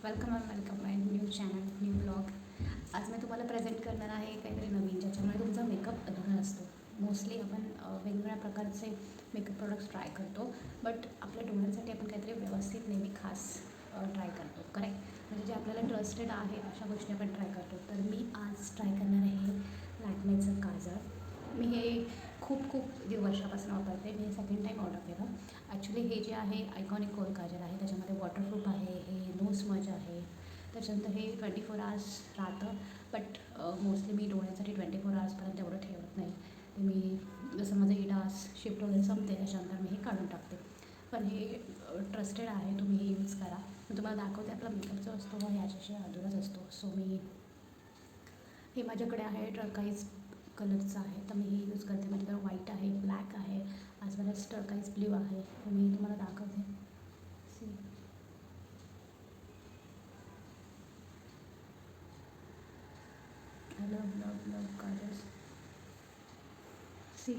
Welcome माय new channel new blog. आज मी तुम्हाला present करणार आहे काहीतरी नवीन, ज्याच्यामुळे तुमचा मेकअप अधुरा असतो. मोस्टली आपण वेगवेगळ्या प्रकारचे मेकअप प्रोडक्ट्स ट्राय करतो, बट आपल्या डोळ्यांसाठी आपण काहीतरी व्यवस्थित नेहमी खास ट्राय करतो. करेक्ट, म्हणजे जे आपल्याला ट्रस्टेड आहे अशा गोष्टी आपण ट्राय करतो. तर मी आज ट्राय करणार आहे लॅक्मेचं काजळ. मी हे खूप वर्षापासून वापरते. मी हे सेकंड टाईम ऑर्डर केलं. ॲक्च्युली हे जे आहे आयकॉनिक कोल्ड काजल आहे, त्याच्यामध्ये वॉटरप्रूफ आहे, हे नो स्मज आहे. त्याच्यानंतर हे 24 आवर्स राहतं, बट मोस्टली मी डोळ्यांसाठी 24 आवर्सपर्यंत एवढं ठेवत नाही. ते मी जसं माझं 8 आवर्स शिफ्ट वगैरे संपते त्याच्यानंतर मी हे काढून टाकते. पण हे ट्रस्टेड आहे, तुम्ही हे यूज करा. मी तुम्हाला दाखवते आपला मेकअप जो असतो ह्याच्याशी अधुराच असतो. सो मी हे माझ्याकडे आहे टर्काईज कलरचं आहे, तर मी हे यूज करते. माझ्याकडे व्हाईट आहे, ब्लॅक आहे, as well as turquoise blue आहे. तर मी तुम्हाला दाखवते. See, I love kajals. See,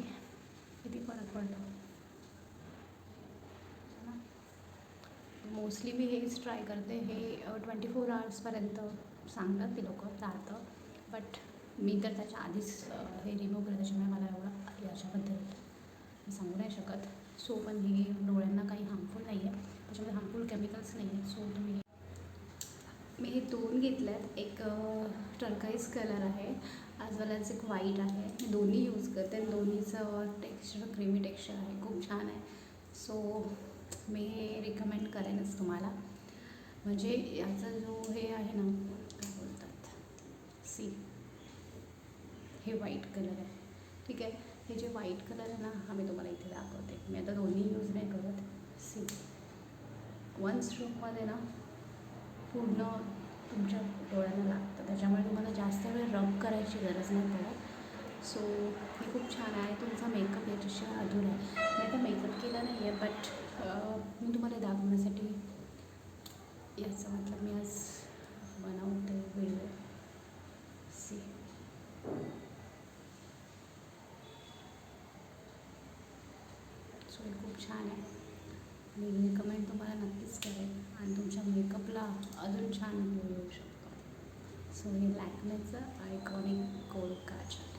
किती फरक पडतो. मोस्टली मी हेच ट्राय करते. हे 24 आवर्सपर्यंत सांगतात ती लोकं चालतं, बट मी तर त्याच्या आधीच हे रिमूव्ह केलं. त्याच्यामुळे मला एवढं याच्याबद्दल मी सांगू नाही शकत. सो पण हे डोळ्यांना काही हार्मफुल नाही आहे, त्याच्यामध्ये हार्मफुल केमिकल्स नाही आहेत. सो तुम्ही मी हे 2 घेतले आहेत. एक टर्काईज कलर आहे, ॲज वेल ॲज एक व्हाईट आहे. मी दोन्ही यूज करते. दोन्हीचं टेक्स्चर क्रीमी टेक्स्चर आहे, खूप छान आहे. सो मी हे रिकमेंड करेनच तुम्हाला. म्हणजे याचा जो हे आहे ना, काय बोलतात, सी, हे व्हाईट कलर आहे. ठीक आहे, हे जे व्हाईट कलर आहे ना, हा मी तुम्हाला इथे दाखवते. मी आता दोन्ही यूज नाही करत. सी, 1 स्ट्रोकमध्ये ना पूर्ण तुमच्या डोळ्यांना लागतं, त्याच्यामुळे तुम्हाला जास्त वेळ रब करायची गरज नाही पडत. सो हे खूप छान आहे. तुमचा मेकअप याच्याशिवाय अधुरा आहे. मी आता मेकअप केला नाही आहे, बट मी तुम्हाला दाखवण्यासाठी याचा मतलब मी आज बनवते व्हिडिओ. सी, सो हे खूप छान आहे. मी रिकमेंड तुम्हाला नक्कीच करेन आणि तुमच्या मेकअपला अजून छान ग्लो येऊ शकतो. सो हे लॅक्मेचं आयकॉनिक कोल्ड काजल.